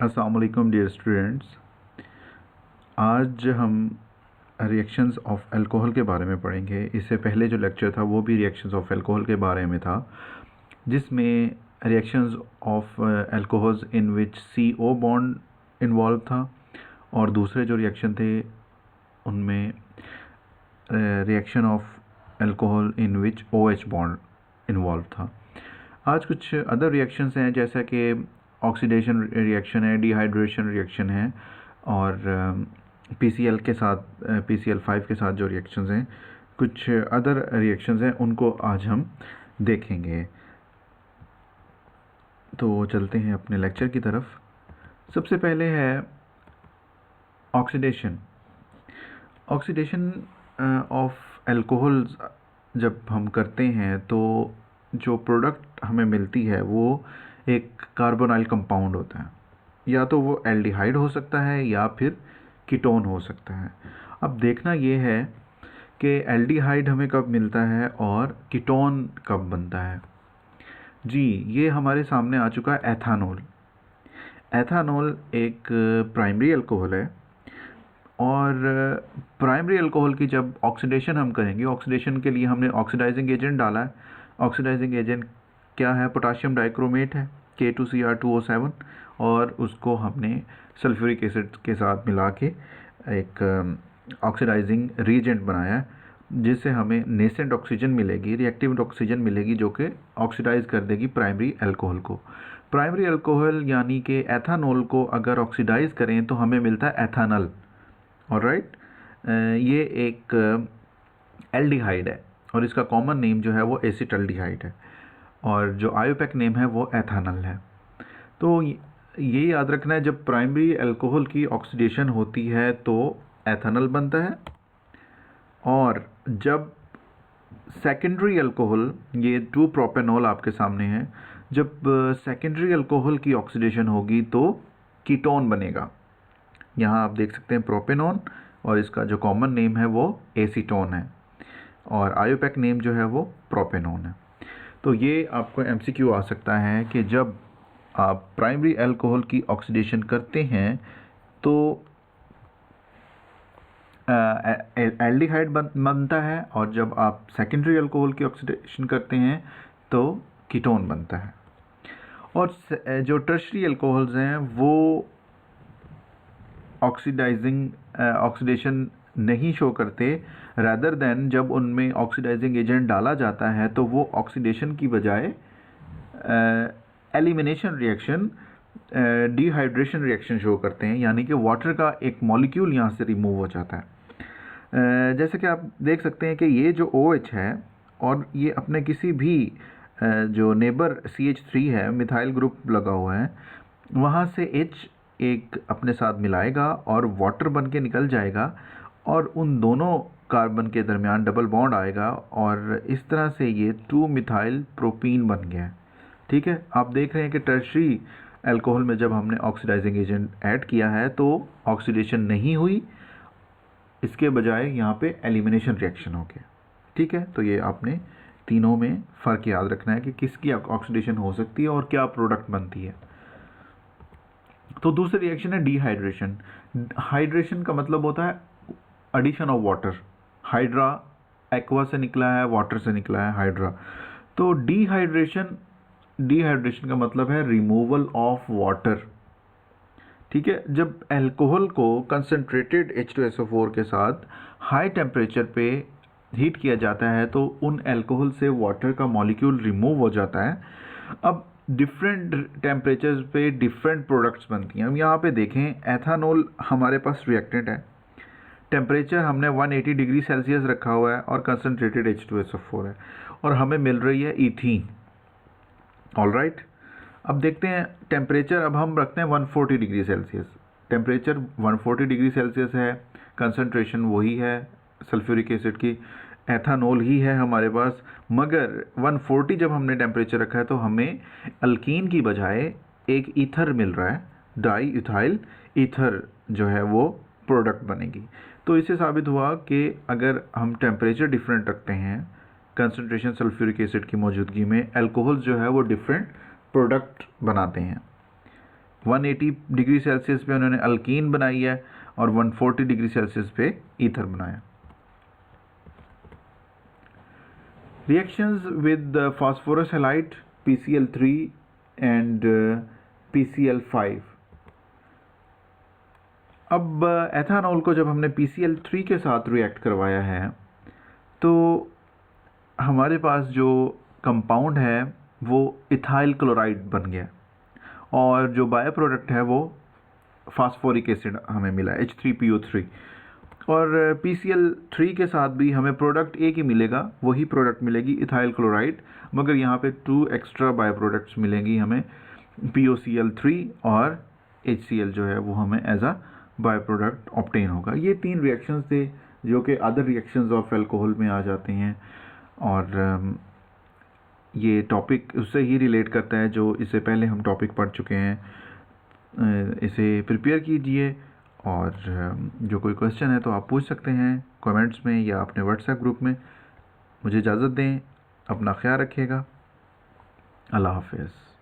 अस्सलाम वालेकुम dear students. आज हम रिएक्शंस ऑफ अल्कोहल के बारे में पढ़ेंगे। इससे पहले जो लेक्चर था वो भी रिएक्शंस ऑफ अल्कोहल के बारे में था, जिसमें reactions of alcohols in which CO bond involve था और दूसरे जो रिएक्शन थे उनमें reaction of alcohol in which OH bond involve था। आज कुछ अदर रिएक्शंस हैं, जैसा कि ऑक्सीडेशन रिएक्शन है, डिहाइड्रेशन रिएक्शन है और PCl के साथ PCl5 के साथ जो रिएक्शंस हैं, कुछ अदर रिएक्शंस हैं, उनको आज हम देखेंगे। तो चलते हैं अपने लेक्चर की तरफ। सबसे पहले है ऑक्सीडेशन। ऑक्सीडेशन ऑफ अल्कोहल्स जब हम करते हैं तो जो प्रोडक्ट हमें मिलती है वो एक कार्बोनाइल कंपाउंड होता है। या तो वो एल्डिहाइड हो सकता है या फिर कीटोन हो सकता है। अब देखना ये है कि एल्डिहाइड हमें कब मिलता है और कीटोन कब बनता है। जी, ये हमारे सामने आ चुका है एथानॉल। एथानॉल एक प्राइमरी अल्कोहल है और प्राइमरी अल्कोहल की जब ऑक्सीडेशन हम करेंगे, ऑक्सीडेशन के लिए हमने ऑक्सीडाइजिंग एजेंट डाला है। ऑक्सीडाइजिंग एजेंट क्या है? पोटाशियम डाइक्रोमेट है, K2Cr2O7, और उसको हमने सल्फ्यूरिक एसिड के साथ मिला के एक ऑक्सीडाइजिंग रीएजेंट बनाया है, जिससे हमें नेसेंट ऑक्सीजन मिलेगी, रिएक्टिव ऑक्सीजन मिलेगी, जो कि ऑक्सीडाइज कर देगी प्राइमरी अल्कोहल को। प्राइमरी अल्कोहल यानी कि एथानॉल को अगर ऑक्सीडाइज करें तो हमें मिलता है एथानल। ऑलराइट, ये एक एल्डिहाइड है और इसका कॉमन नेम जो है वो एसिटल्डिहाइड है और जो आयोपैक नेम है वो एथानल है। तो ये याद रखना है, जब प्राइमरी अल्कोहल की ऑक्सीडेशन होती है तो एथानल बनता है, और जब सेकेंडरी अल्कोहल, ये 2-प्रोपेनॉल आपके सामने है, जब सेकेंडरी अल्कोहल की ऑक्सीडेशन होगी तो कीटोन बनेगा। यहाँ आप देख सकते हैं प्रोपेनॉन, और इसका जो कॉमन नेम है वो एसीटोन है और आयोपैक नेम जो है वो प्रोपेनॉन है। तो ये आपको MCQ आ सकता है कि जब आप प्राइमरी अल्कोहल की ऑक्सीडेशन करते हैं तो एल्डिहाइड बनता है, और जब आप सेकेंडरी अल्कोहल की ऑक्सीडेशन करते हैं तो कीटोन बनता है। और जो टर्शरी अल्कोहल्स हैं वो ऑक्सीडेशन नहीं शो करते, रादर देन जब उनमें ऑक्सीडाइजिंग एजेंट डाला जाता है तो वो ऑक्सीडेशन की बजाय elimination reaction, dehydration reaction show करते हैं, यानी कि वाटर का एक मॉलिक्यूल यहाँ से रिमूव हो जाता है। जैसे कि आप देख सकते हैं कि ये जो OH है और ये अपने किसी भी जो नेबर CH3 है, मिथाइल ग्रुप लगा हुआ है, वहाँ से H एक अपने साथ मिलाएगा और वाटर बन के निकल जाएगा और उन दोनों कार्बन के दरमियान डबल बॉन्ड आएगा और इस तरह से ये 2-मिथाइल प्रोपीन बन गया है। ठीक है, आप देख रहे हैं कि टर्शरी अल्कोहल में जब हमने ऑक्सीडाइजिंग एजेंट ऐड किया है तो ऑक्सीडेशन नहीं हुई, इसके बजाय यहाँ पे एलिमिनेशन रिएक्शन हो गया। ठीक है, तो ये आपने तीनों में फ़र्क याद रखना है कि किसकी ऑक्सीडेशन हो सकती है और क्या प्रोडक्ट बनती है। तो दूसरी रिएक्शन है डिहाइड्रेशन। हाइड्रेशन का मतलब होता है addition of water. Hydra aqua से निकला है, वाटर से निकला है हाइड्रा। तो डिहाइड्रेशन का मतलब है रिमूवल ऑफ वाटर। ठीक है, जब अल्कोहल को कंसनट्रेटेड H2SO4 के साथ हाई टेम्परेचर पे हीट किया जाता है तो उन अल्कोहल से वाटर का मॉलिक्यूल रिमूव हो जाता है। अब डिफरेंट टेम्परेचर्स पे डिफरेंट प्रोडक्ट्स बनती हैं। हम यहाँ पे देखें, एथानॉल हमारे पास रिएक्टेंट है, टेम्परेचर हमने 180 डिग्री सेल्सियस रखा हुआ है और कंसनट्रेटेड H2SO4 है और हमें मिल रही है ईथीन। ऑलराइट, अब देखते हैं टेम्परेचर, अब हम रखते हैं 140 degree Celsius. Temperature 140 degree Celsius है, कंसनट्रेशन वही है सल्फ्यूरिक एसिड की, एथानॉल ही है हमारे पास, मगर 140 जब हमने टेम्परेचर रखा है तो हमें अल्कीन की बजाय एक ईथर मिल रहा है, डाई इथाइल ईथर जो है वो प्रोडक्ट बनेगी। तो इससे साबित हुआ कि अगर हम टेम्परेचर डिफरेंट रखते हैं कंसनट्रेशन सल्फ्यूरिक एसिड की मौजूदगी में, अल्कोहल जो है वो डिफरेंट प्रोडक्ट बनाते हैं। 180 डिग्री सेल्सियस पे उन्होंने अल्कीन बनाई है और 140 डिग्री सेल्सियस पे ईथर बनाया। Reactions with phosphorus halide PCl3 and PCl5। अब एथानॉल को जब हमने PCl3 के साथ रिएक्ट करवाया है तो हमारे पास जो कंपाउंड है वो इथाइल क्लोराइड बन गया और जो बायो प्रोडक्ट है वो फास्फोरिक एसिड हमें मिला H3PO3। और PCl3 के साथ भी हमें प्रोडक्ट एक ही मिलेगा, वही प्रोडक्ट मिलेगी इथाइल क्लोराइड, मगर यहाँ पे 2 एक्स्ट्रा बायो प्रोडक्ट्स मिलेंगी हमें, POCl3 और HCl जो है वो हमें as a by product obtain होगा। ये 3 रिएक्शंस थे जो कि अदर रिएक्शंस ऑफ अल्कोहल में आ जाते हैं और ये टॉपिक उससे ही रिलेट करता है जो इससे पहले हम टॉपिक पढ़ चुके हैं। इसे प्रिपेयर कीजिए और जो कोई क्वेश्चन है तो आप पूछ सकते हैं कमेंट्स में या अपने व्हाट्सएप ग्रुप में। मुझे इजाज़त दें, अपना ख्याल रखिएगा, अल्लाह हाफ़िज़।